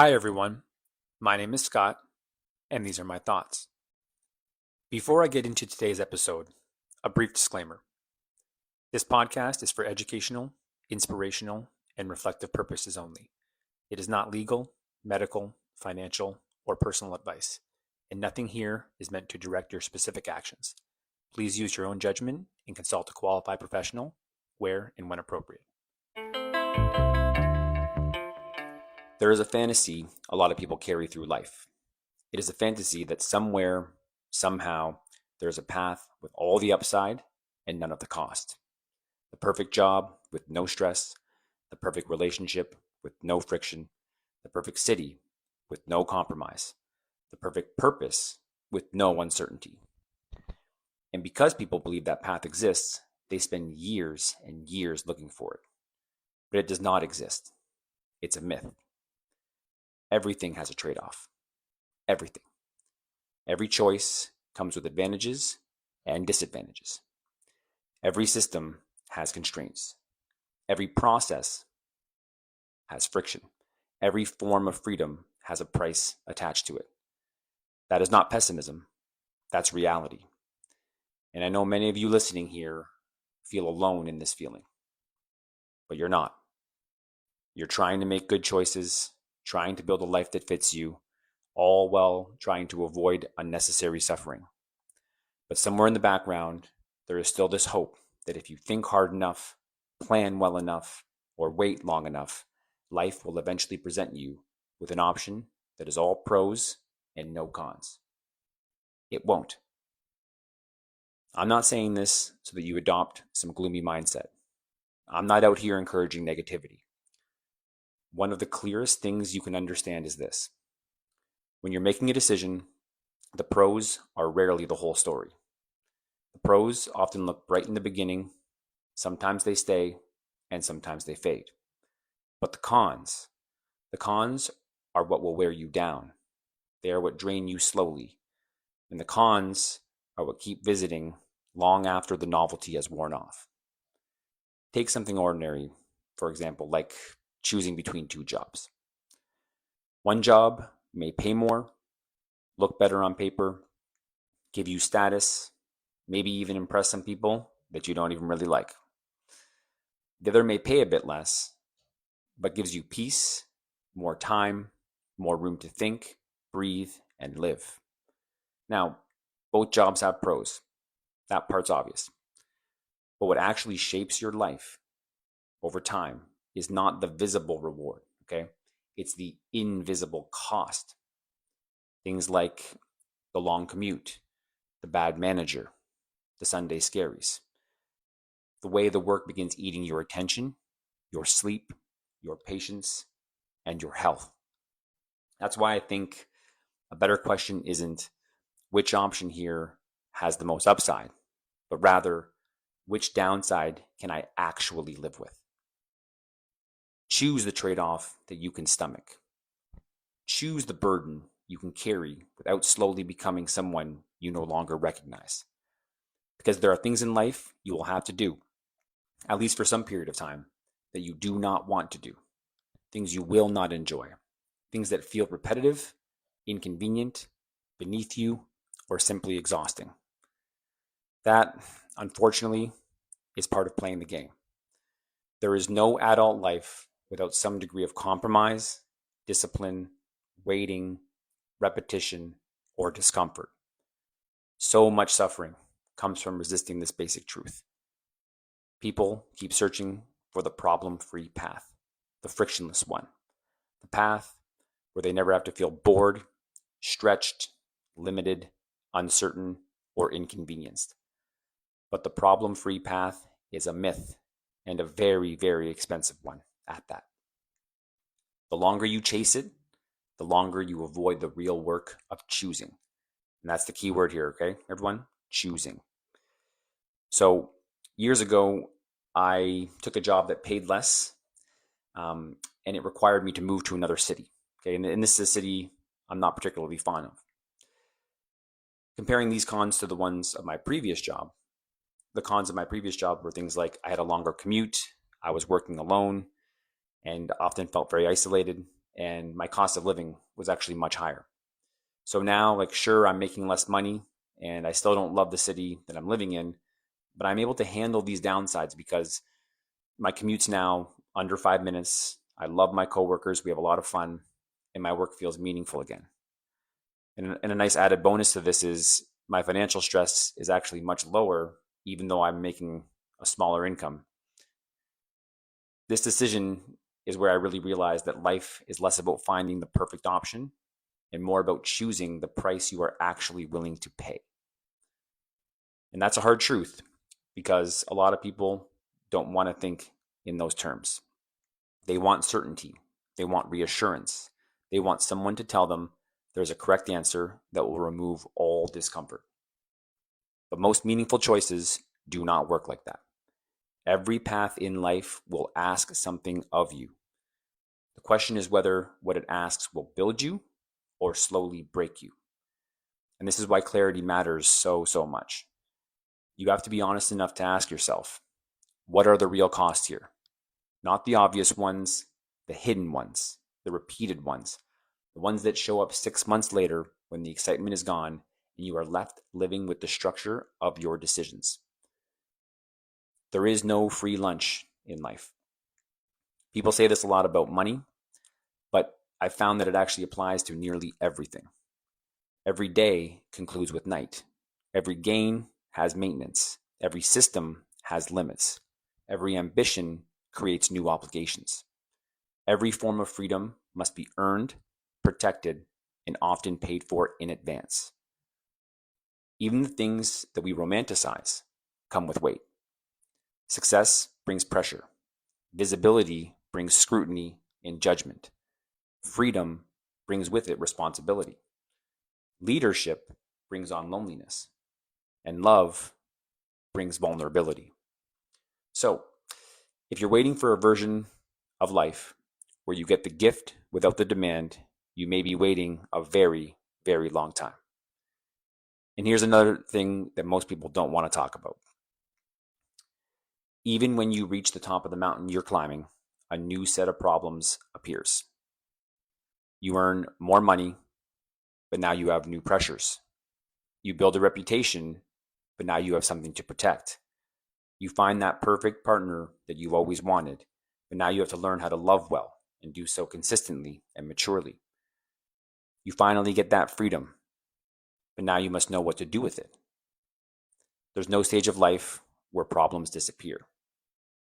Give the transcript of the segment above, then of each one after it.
Hi everyone, my name is Scott, and these are my thoughts. Before I get into today's episode, a brief disclaimer. This podcast is for educational, inspirational, and reflective purposes only. It is not legal, medical, financial, or personal advice, and nothing here is meant to direct your specific actions. Please use your own judgment and consult a qualified professional where and when appropriate. There is a fantasy a lot of people carry through life. It is a fantasy that somewhere, somehow, there's a path with all the upside and none of the cost. The perfect job with no stress, the perfect relationship with no friction, the perfect city with no compromise, the perfect purpose with no uncertainty. And because people believe that path exists, they spend years and years looking for it. But it does not exist. It's a myth. Everything has a trade-off. Everything. Every choice comes with advantages and disadvantages. Every system has constraints. Every process has friction. Every form of freedom has a price attached to it. That is not pessimism. That's reality. And I know many of you listening here feel alone in this feeling. But you're not. You're trying to make good choices, trying to build a life that fits you, all while trying to avoid unnecessary suffering. But somewhere in the background, there is still this hope that if you think hard enough, plan well enough, or wait long enough, life will eventually present you with an option that is all pros and no cons. It won't. I'm not saying this so that you adopt some gloomy mindset. I'm not out here encouraging negativity. One of the clearest things you can understand is this. When you're making a decision, the pros are rarely the whole story. The pros often look bright in the beginning, sometimes they stay, and sometimes they fade. But the cons are what will wear you down. They are what drain you slowly. And the cons are what keep visiting long after the novelty has worn off. Take something ordinary, for example, like choosing between two jobs. One job may pay more, look better on paper, give you status, maybe even impress some people that you don't even really like. The other may pay a bit less, but gives you peace, more time, more room to think, breathe, and live. Now, both jobs have pros. That part's obvious. But what actually shapes your life over time is not the visible reward, okay? It's the invisible cost. Things like the long commute, the bad manager, the Sunday scaries, the way the work begins eating your attention, your sleep, your patience, and your health. That's why I think a better question isn't which option here has the most upside, but rather which downside can I actually live with? Choose the trade-off that you can stomach. Choose the burden you can carry without slowly becoming someone you no longer recognize. Because there are things in life you will have to do, at least for some period of time, that you do not want to do. Things you will not enjoy. Things that feel repetitive, inconvenient, beneath you, or simply exhausting. That, unfortunately, is part of playing the game. There is no adult life without some degree of compromise, discipline, waiting, repetition, or discomfort. So much suffering comes from resisting this basic truth. People keep searching for the problem-free path, the frictionless one, the path where they never have to feel bored, stretched, limited, uncertain, or inconvenienced. But the problem-free path is a myth, and a very, very expensive one at that. The longer you chase it, the longer you avoid the real work of choosing. And that's the key word here, okay, everyone? Choosing. So years ago, I took a job that paid less, and it required me to move to another city. Okay, and this is a city I'm not particularly fond of. Comparing these cons to the ones of my previous job, the cons of my previous job were things like I had a longer commute, I was working alone, and often felt very isolated, and my cost of living was actually much higher. So now, like, sure, I'm making less money and I still don't love the city that I'm living in, but I'm able to handle these downsides because my commute's now under 5 minutes. I love my coworkers. We have a lot of fun and my work feels meaningful again. And a nice added bonus to this is my financial stress is actually much lower, even though I'm making a smaller income. This decision is where I really realized that life is less about finding the perfect option and more about choosing the price you are actually willing to pay. And that's a hard truth because a lot of people don't want to think in those terms. They want certainty. They want reassurance. They want someone to tell them there's a correct answer that will remove all discomfort. But most meaningful choices do not work like that. Every path in life will ask something of you. The question is whether what it asks will build you or slowly break you. And this is why clarity matters so much. You have to be honest enough to ask yourself, what are the real costs here? Not the obvious ones, the hidden ones, the repeated ones, the ones that show up 6 months later when the excitement is gone and you are left living with the structure of your decisions. There is no free lunch in life. People say this a lot about money, but I found that it actually applies to nearly everything. Every day concludes with night. Every gain has maintenance. Every system has limits. Every ambition creates new obligations. Every form of freedom must be earned, protected, and often paid for in advance. Even the things that we romanticize come with weight. Success brings pressure. Visibility brings scrutiny and judgment. Freedom brings with it responsibility. Leadership brings on loneliness. And love brings vulnerability. So, if you're waiting for a version of life where you get the gift without the demand, you may be waiting a very, very long time. And here's another thing that most people don't want to talk about. Even when you reach the top of the mountain you're climbing, a new set of problems appears. You earn more money, but now you have new pressures. You build a reputation, but now you have something to protect. You find that perfect partner that you've always wanted, but now you have to learn how to love well and do so consistently and maturely. You finally get that freedom, but now you must know what to do with it. There's no stage of life where problems disappear.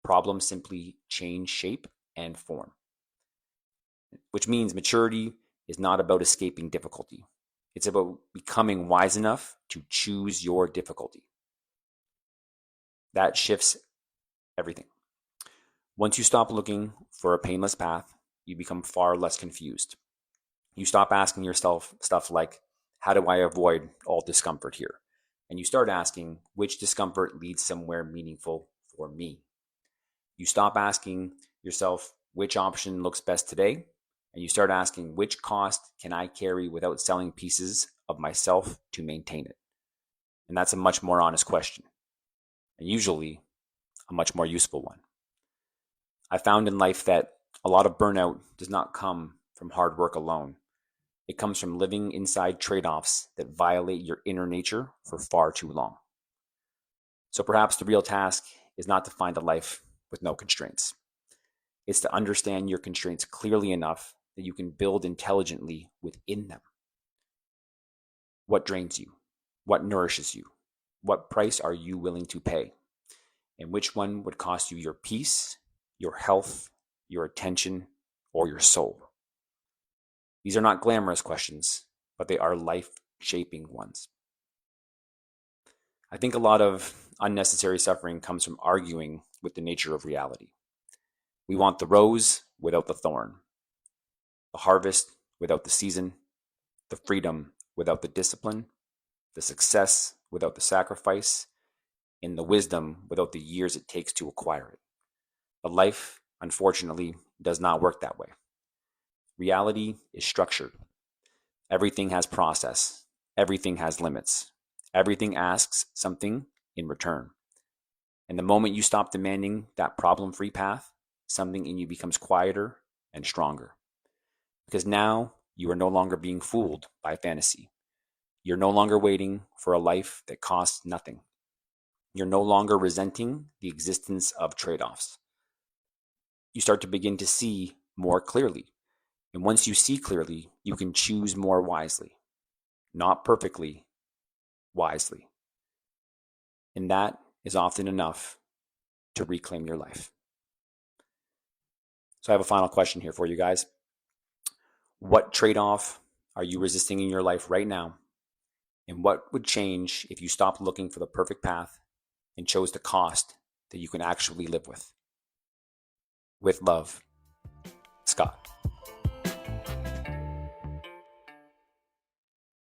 Problems simply change shape and form, which means maturity is not about escaping difficulty. It's about becoming wise enough to choose your difficulty. That shifts everything. Once you stop looking for a painless path, you become far less confused. You stop asking yourself stuff like, how do I avoid all discomfort here? And you start asking, which discomfort leads somewhere meaningful for me? You stop asking yourself, which option looks best today? And you start asking, which cost can I carry without selling pieces of myself to maintain it? And that's a much more honest question, and usually a much more useful one. I found in life that a lot of burnout does not come from hard work alone. It comes from living inside trade-offs that violate your inner nature for far too long. So perhaps the real task is not to find a life with no constraints. It's to understand your constraints clearly enough that you can build intelligently within them. What drains you? What nourishes you? What price are you willing to pay? And which one would cost you your peace, your health, your attention, or your soul? These are not glamorous questions, but they are life-shaping ones. I think a lot of unnecessary suffering comes from arguing with the nature of reality. We want the rose without the thorn, the harvest without the season, the freedom without the discipline, the success without the sacrifice, and the wisdom without the years it takes to acquire it. But life, unfortunately, does not work that way. Reality is structured. Everything has process. Everything has limits. Everything asks something in return. And the moment you stop demanding that problem-free path, something in you becomes quieter and stronger. Because now you are no longer being fooled by fantasy. You're no longer waiting for a life that costs nothing. You're no longer resenting the existence of trade offs. You start to begin to see more clearly. And once you see clearly, you can choose more wisely, not perfectly, wisely. And that is often enough to reclaim your life. So I have a final question here for you guys. What trade-off are you resisting in your life right now? And what would change if you stopped looking for the perfect path and chose the cost that you can actually live with? With love, Scott.